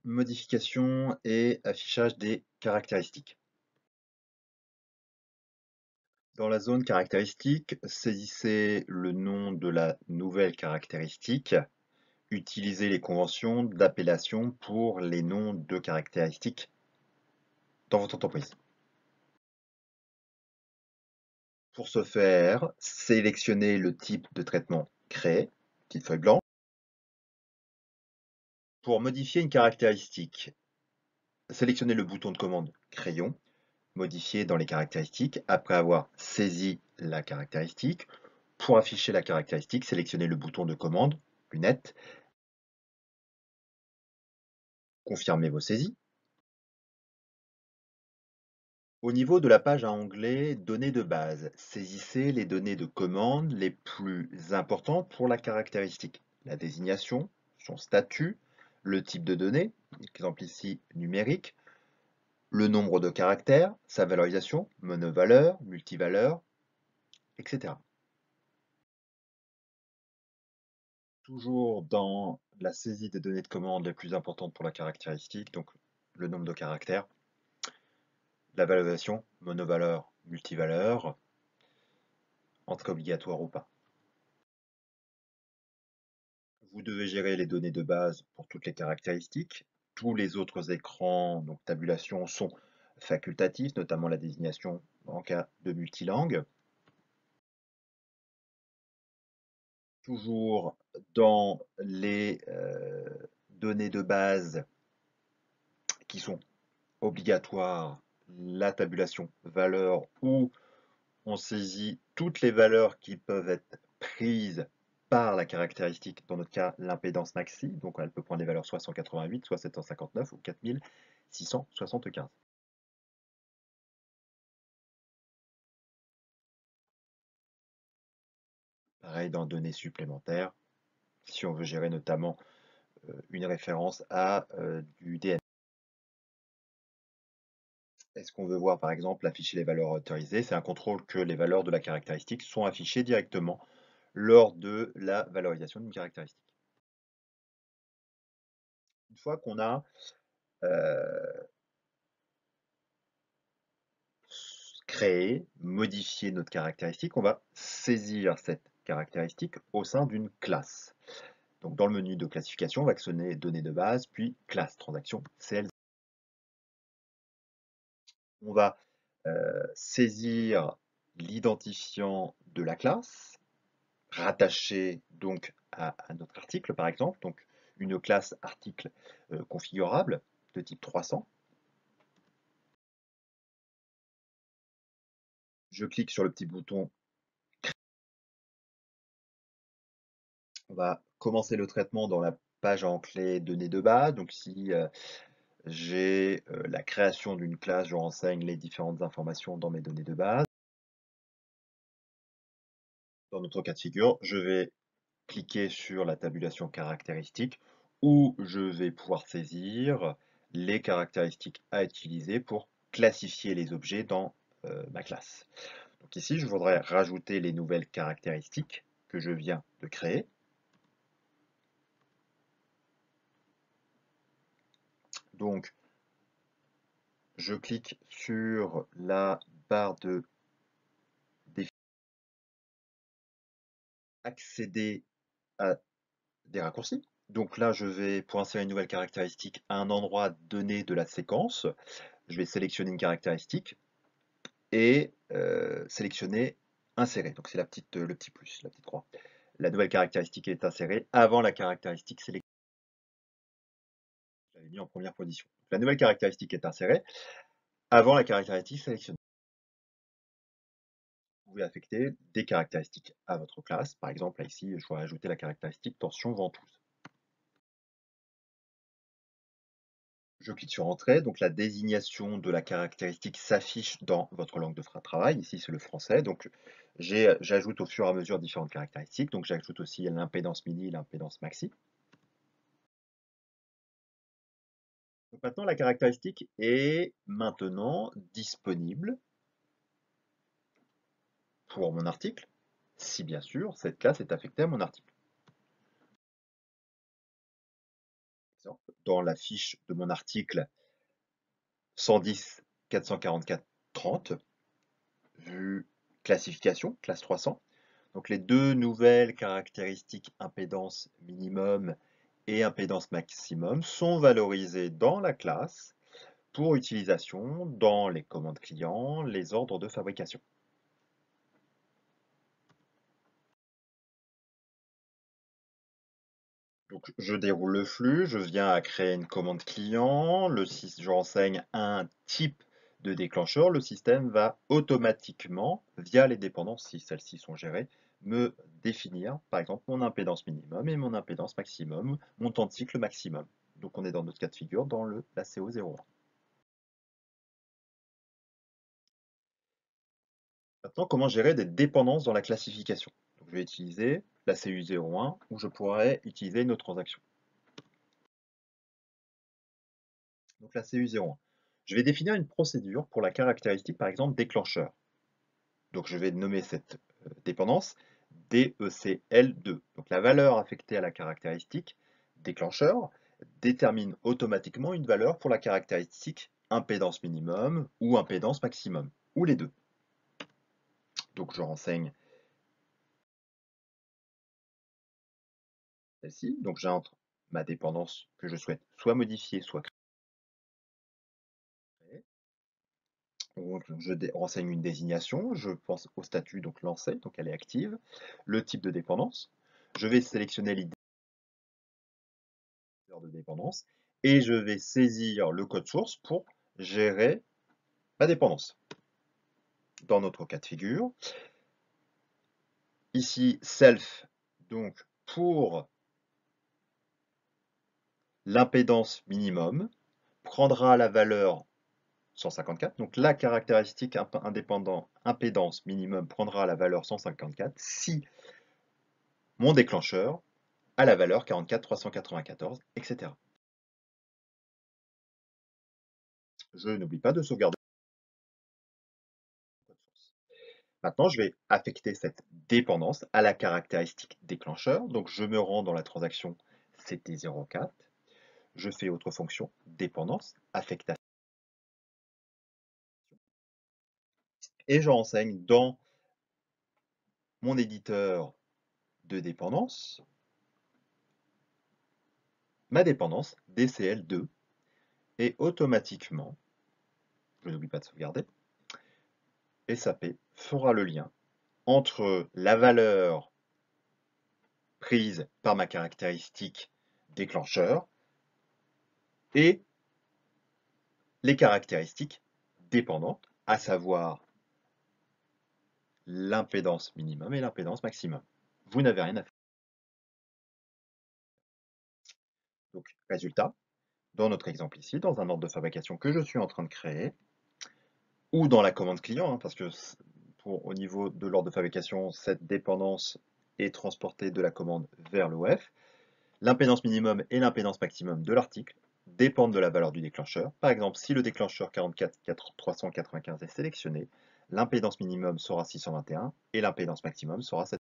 modification et affichage des caractéristiques. Dans la zone caractéristique, saisissez le nom de la nouvelle caractéristique. Utilisez les conventions d'appellation pour les noms de caractéristiques dans votre entreprise. Pour ce faire, sélectionnez le type de traitement créé, petite feuille blanche. Pour modifier une caractéristique, sélectionnez le bouton de commande crayon, modifier dans les caractéristiques après avoir saisi la caractéristique. Pour afficher la caractéristique, sélectionnez le bouton de commande lunettes, confirmez vos saisies. Au niveau de la page à onglet Données de base, saisissez les données de commande les plus importantes pour la caractéristique. La désignation, son statut, le type de données, exemple ici numérique, le nombre de caractères, sa valorisation, monovaleur, multivaleur, etc. Toujours dans la saisie des données de commande les plus importantes pour la caractéristique, donc le nombre de caractères, la valorisation, monovaleur, multivaleur, entrée obligatoire ou pas. Vous devez gérer les données de base pour toutes les caractéristiques. Tous les autres écrans, donc tabulation, sont facultatifs, notamment la désignation en cas de multilangue. Toujours dans les données de base qui sont obligatoires, la tabulation valeur où on saisit toutes les valeurs qui peuvent être prises par la caractéristique, dans notre cas l'impédance maxi, donc elle peut prendre les valeurs soit 188, soit 759 ou 4675. Pareil dans données supplémentaires, si on veut gérer notamment une référence à du DNS. Est-ce qu'on veut voir par exemple afficher les valeurs autorisées? C'est un contrôle que les valeurs de la caractéristique sont affichées directement lors de la valorisation d'une caractéristique. Une fois qu'on a créé, modifié notre caractéristique, on va saisir cette caractéristique au sein d'une classe. Donc dans le menu de classification, on va actionner données de base, puis classe, transaction, CLZ. On va saisir l'identifiant de la classe, rattaché donc à notre article par exemple, donc une classe article configurable de type 300. Je clique sur le petit bouton, on va commencer le traitement dans la page en clé données de base. Donc si j'ai la création d'une classe, je renseigne les différentes informations dans mes données de base. Dans notre cas de figure, je vais cliquer sur la tabulation caractéristique où je vais pouvoir saisir les caractéristiques à utiliser pour classifier les objets dans ma classe. Donc ici, je voudrais rajouter les nouvelles caractéristiques que je viens de créer. Donc, je clique sur la barre de définition, accéder à des raccourcis. Donc là, je vais, pour insérer une nouvelle caractéristique, à un endroit donné de la séquence, je vais sélectionner une caractéristique et sélectionner insérer. Donc c'est le petit plus, la petite croix. La nouvelle caractéristique est insérée avant la caractéristique sélectionnée. Je l'avais mis en première position. Donc, la nouvelle caractéristique est insérée avant la caractéristique sélectionnée. Vous pouvez affecter des caractéristiques à votre classe. Par exemple, là, ici, je vais ajouter la caractéristique tension ventouse. Je clique sur Entrée, donc la désignation de la caractéristique s'affiche dans votre langue de travail. Ici, c'est le français. Donc, j'ajoute au fur et à mesure différentes caractéristiques. Donc, j'ajoute aussi l'impédance mini et l'impédance maxi. Donc, maintenant, la caractéristique est maintenant disponible pour mon article, si bien sûr cette classe est affectée à mon article. exemple, dans la fiche de mon article 110 444 30, vue classification, classe 300. Donc les deux nouvelles caractéristiques impédance minimum et impédance maximum sont valorisées dans la classe pour utilisation dans les commandes clients, les ordres de fabrication. Donc je déroule le flux, je viens à créer une commande client, je renseigne un type de déclencheur, le système va automatiquement, via les dépendances, si celles-ci sont gérées, me définir, par exemple, mon impédance minimum et mon impédance maximum, mon temps de cycle maximum. Donc on est dans notre cas de figure, dans la CO01. Maintenant, comment gérer des dépendances dans la classification? Donc, je vais utiliser la CU01 où je pourrais utiliser nos transactions. Donc la CU01. Je vais définir une procédure pour la caractéristique, par exemple, déclencheur. Donc je vais nommer cette dépendance DECL2. Donc la valeur affectée à la caractéristique déclencheur détermine automatiquement une valeur pour la caractéristique impédance minimum ou impédance maximum, ou les deux. Donc je renseigne celle-ci. Donc j'entre ma dépendance que je souhaite soit modifier, soit créer. Donc, je renseigne une désignation, je pense au statut, donc lancé, donc elle est active, le type de dépendance. Je vais sélectionner l'identifiateur de dépendance et je vais saisir le code source pour gérer ma dépendance. Dans notre cas de figure, ici self, donc pour l'impédance minimum, prendra la valeur 154. Donc la caractéristique indépendant impédance minimum prendra la valeur 154 si mon déclencheur a la valeur 44 394, etc. Je n'oublie pas de sauvegarder le code source. Maintenant, je vais affecter cette dépendance à la caractéristique déclencheur. Donc je me rends dans la transaction CT04. Je fais autre fonction, dépendance, affectation. Et je renseigne dans mon éditeur de dépendance ma dépendance DCL2 et automatiquement, je n'oublie pas de sauvegarder, SAP fera le lien entre la valeur prise par ma caractéristique déclencheur et les caractéristiques dépendantes, à savoir l'impédance minimum et l'impédance maximum. Vous n'avez rien à faire. Donc, résultat, dans notre exemple ici, dans un ordre de fabrication que je suis en train de créer, ou dans la commande client, parce que au niveau de l'ordre de fabrication, cette dépendance est transportée de la commande vers l'OF. L'impédance minimum et l'impédance maximum de l'article dépendent de la valeur du déclencheur. Par exemple, si le déclencheur 44 395 est sélectionné, l'impédance minimum sera 621 et l'impédance maximum sera 700.